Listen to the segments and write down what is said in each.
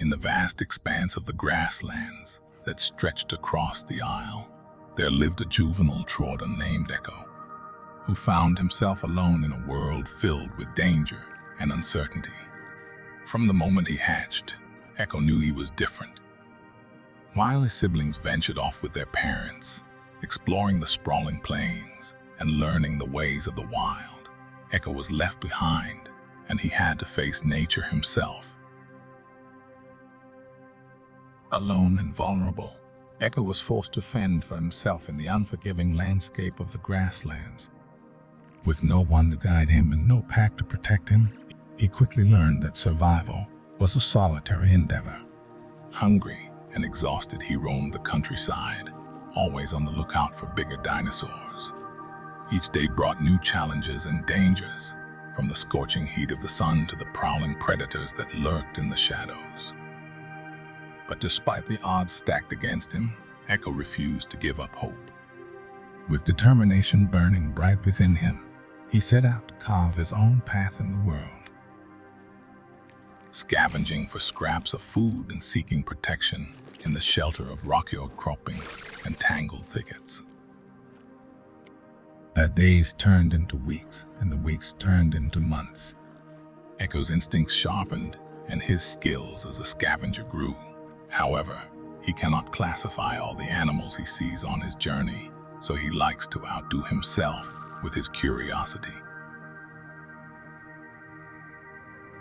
In the vast expanse of the grasslands that stretched across the isle, there lived a juvenile Troodon named Echo, who found himself alone in a world filled with danger and uncertainty. From the moment he hatched, Echo knew he was different. While his siblings ventured off with their parents, exploring the sprawling plains and learning the ways of the wild, Echo was left behind, and he had to face nature himself. Alone and vulnerable, Echo was forced to fend for himself in the unforgiving landscape of the grasslands. With no one to guide him and no pack to protect him, he quickly learned that survival was a solitary endeavor. Hungry and exhausted, he roamed the countryside, always on the lookout for bigger dinosaurs. Each day brought new challenges and dangers, from the scorching heat of the sun to the prowling predators that lurked in the shadows. But despite the odds stacked against him, Echo refused to give up hope. With determination burning bright within him, he set out to carve his own path in the world. Scavenging for scraps of food and seeking protection in the shelter of rocky outcroppings and tangled thickets. The days turned into weeks, and the weeks turned into months. Echo's instincts sharpened, and his skills as a scavenger grew. However, he cannot classify all the animals he sees on his journey, so he likes to outdo himself with his curiosity.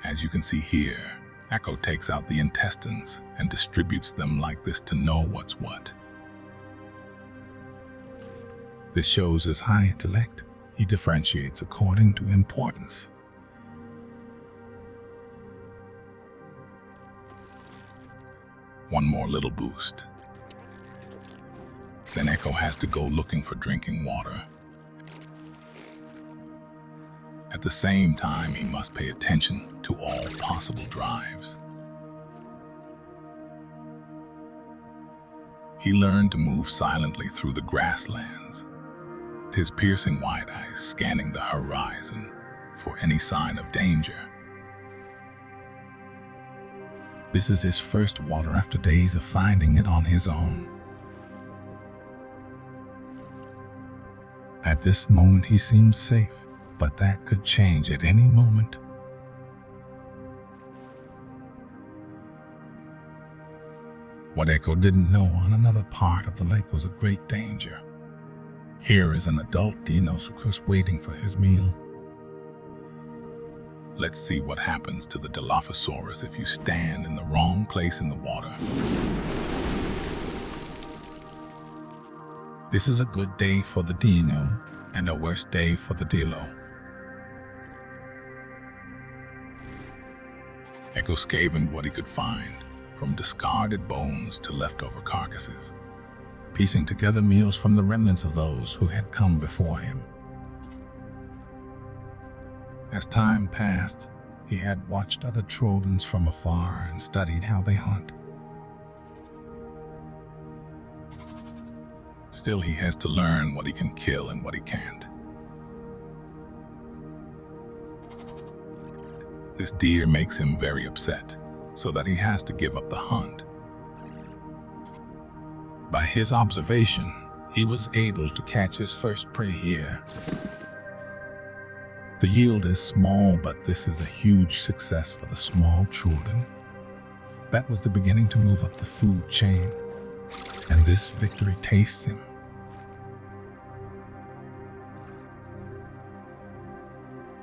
As you can see here, Echo takes out the intestines and distributes them like this to know what's what. This shows his high intellect. He differentiates according to importance. One more little boost. Then Echo has to go looking for drinking water. At the same time, he must pay attention to all possible drives. He learned to move silently through the grasslands, his piercing wide eyes scanning the horizon for any sign of danger. This is his first water after days of finding it on his own. At this moment, he seems safe, but that could change at any moment. What Echo didn't know on another part of the lake was a great danger. Here is an adult Deinosuchus waiting for his meal. Let's see what happens to the Dilophosaurus if you stand in the wrong place in the water. This is a good day for the Dino and a worse day for the Dilo. Echo scavenged what he could find, from discarded bones to leftover carcasses, piecing together meals from the remnants of those who had come before him. As time passed, he had watched other Troodons from afar and studied how they hunt. Still, he has to learn what he can kill and what he can't. This deer makes him very upset, so that he has to give up the hunt. By his observation, he was able to catch his first prey here. The yield is small, but this is a huge success for the small Troodon. That was the beginning to move up the food chain, and this victory tastes him.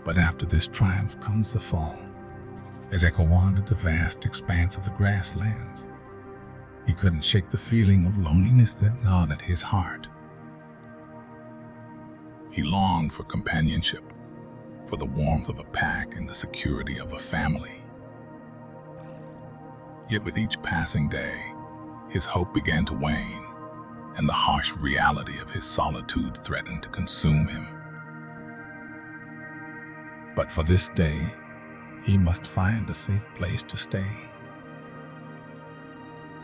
But after this triumph comes the fall. As Echo wandered the vast expanse of the grasslands, he couldn't shake the feeling of loneliness that gnawed at his heart. He longed for companionship, for the warmth of a pack and the security of a family. Yet with each passing day, his hope began to wane, and the harsh reality of his solitude threatened to consume him. But for this day, he must find a safe place to stay.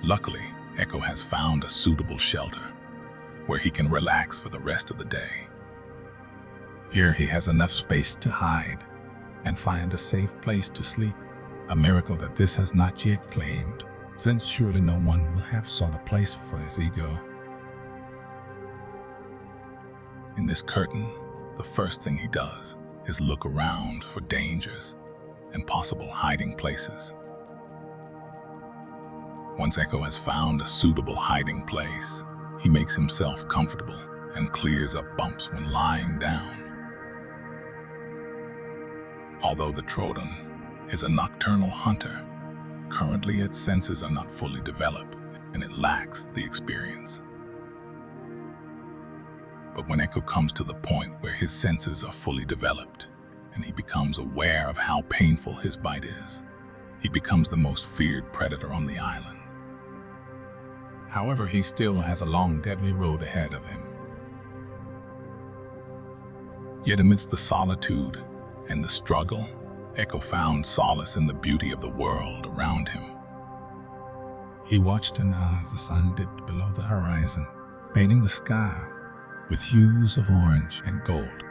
Luckily, Echo has found a suitable shelter where he can relax for the rest of the day. Here he has enough space to hide and find a safe place to sleep, a miracle that this has not yet claimed. since surely no one will have sought a place for his ego. In this curtain, the first thing he does is look around for dangers and possible hiding places. Once Echo has found a suitable hiding place, he makes himself comfortable and clears up bumps when lying down. Although the Troodon is a nocturnal hunter, currently its senses are not fully developed and it lacks the experience. But when Echo comes to the point where his senses are fully developed and he becomes aware of how painful his bite is, he becomes the most feared predator on the island. However, he still has a long, deadly road ahead of him. Yet amidst the solitude and the struggle, Echo found solace in the beauty of the world around him. He watched and as the sun dipped below the horizon, painting the sky with hues of orange and gold.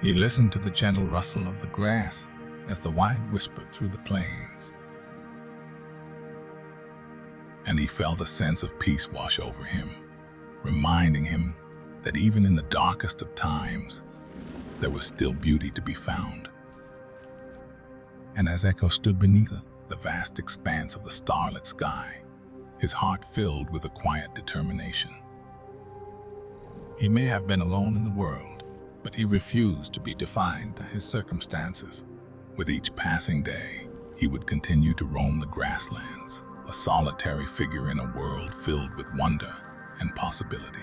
He listened to the gentle rustle of the grass as the wind whispered through the plains. And he felt a sense of peace wash over him, reminding him that even in the darkest of times, there was still beauty to be found. And as Echo stood beneath the vast expanse of the starlit sky, his heart filled with a quiet determination. He may have been alone in the world, but he refused to be defined by his circumstances. With each passing day, he would continue to roam the grasslands, a solitary figure in a world filled with wonder and possibility,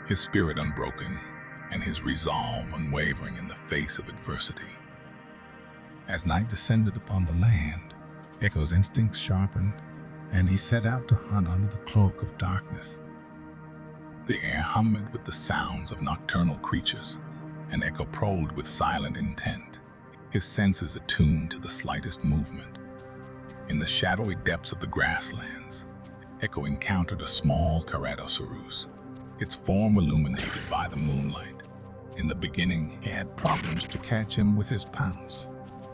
his spirit unbroken and his resolve unwavering in the face of adversity. As night descended upon the land, Echo's instincts sharpened, and he set out to hunt under the cloak of darkness. The air hummed with the sounds of nocturnal creatures, and Echo probed with silent intent, his senses attuned to the slightest movement. In the shadowy depths of the grasslands, Echo encountered a small Ceratosaurus, its form illuminated by the moonlight. In the beginning, he had problems to catch him with his pounce.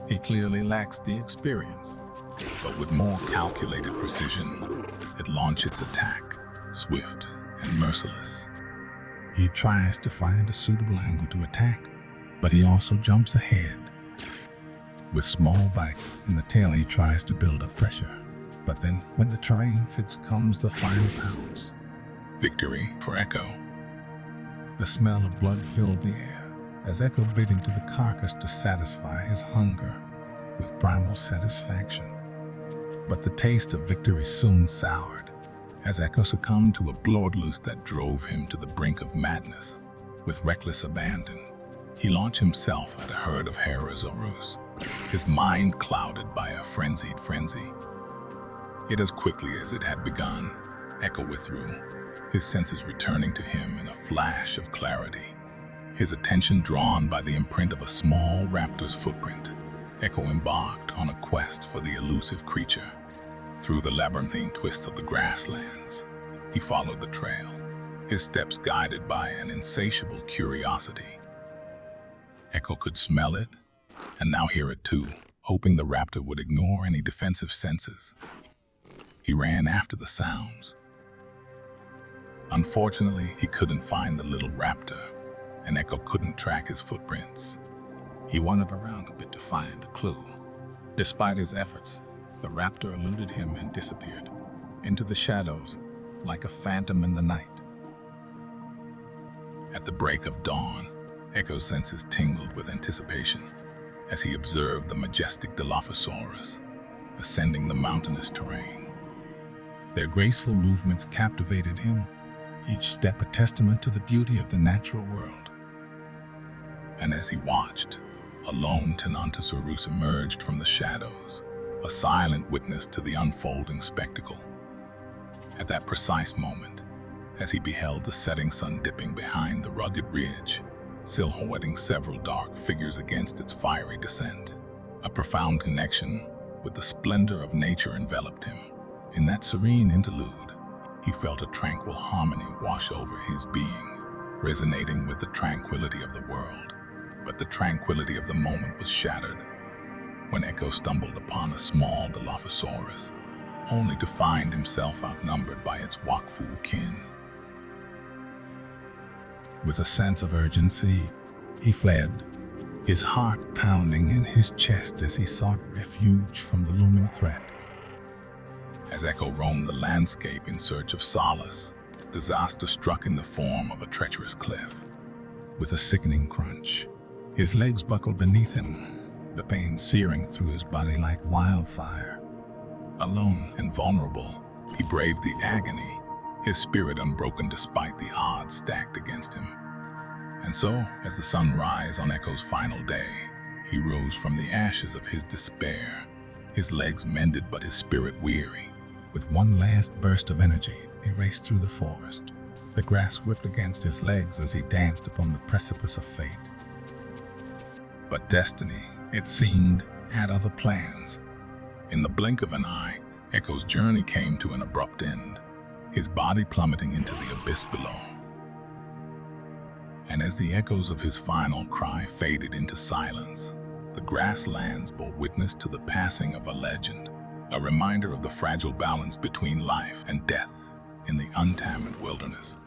He clearly lacks the experience, but with more calculated precision, it launched its attack, swift and merciless. He tries to find a suitable angle to attack, but he also jumps ahead. With small bites in the tail, he tries to build up pressure, but then when the terrain fits comes the final pounce. Victory for Echo. The smell of blood filled the air as Echo bit into the carcass to satisfy his hunger with primal satisfaction. But the taste of victory soon soured as Echo succumbed to a bloodlust that drove him to the brink of madness. With reckless abandon, he launched himself at a herd of Ceratosaurus, his mind clouded by a frenzied frenzy. Yet as quickly as it had begun, Echo withdrew, his senses returning to him in a flash of clarity. His attention drawn by the imprint of a small raptor's footprint, Echo embarked on a quest for the elusive creature. Through the labyrinthine twists of the grasslands, he followed the trail, his steps guided by an insatiable curiosity. Echo could smell it, and now hear it too, hoping the raptor would ignore any defensive senses. He ran after the sounds. Unfortunately, he couldn't find the little raptor, and Echo couldn't track his footprints. He wandered around a bit to find a clue. Despite his efforts, the raptor eluded him and disappeared into the shadows like a phantom in the night. At the break of dawn, Echo's senses tingled with anticipation as he observed the majestic Dilophosaurus ascending the mountainous terrain. Their graceful movements captivated him, each step a testament to the beauty of the natural world. And as he watched, a lone Tenontosaurus emerged from the shadows, a silent witness to the unfolding spectacle. At that precise moment, as he beheld the setting sun dipping behind the rugged ridge, silhouetting several dark figures against its fiery descent, a profound connection with the splendor of nature enveloped him. In that serene interlude, he felt a tranquil harmony wash over his being, resonating with the tranquility of the world. But the tranquility of the moment was shattered. when Echo stumbled upon a small Dilophosaurus, only to find himself outnumbered by its Wakfu kin. With a sense of urgency, he fled, his heart pounding in his chest as he sought refuge from the looming threat. As Echo roamed the landscape in search of solace, disaster struck in the form of a treacherous cliff. With a sickening crunch, his legs buckled beneath him, the pain searing through his body like wildfire. Alone and vulnerable, he braved the agony, his spirit unbroken despite the odds stacked against him. And so, as the sun rose on Echo's final day, he rose from the ashes of his despair, his legs mended but his spirit weary. With one last burst of energy, he raced through the forest. The grass whipped against his legs as he danced upon the precipice of fate. But destiny, it seemed, had other plans. In the blink of an eye, Echo's journey came to an abrupt end, his body plummeting into the abyss below. And as the echoes of his final cry faded into silence, the grasslands bore witness to the passing of a legend, a reminder of the fragile balance between life and death in the untamed wilderness.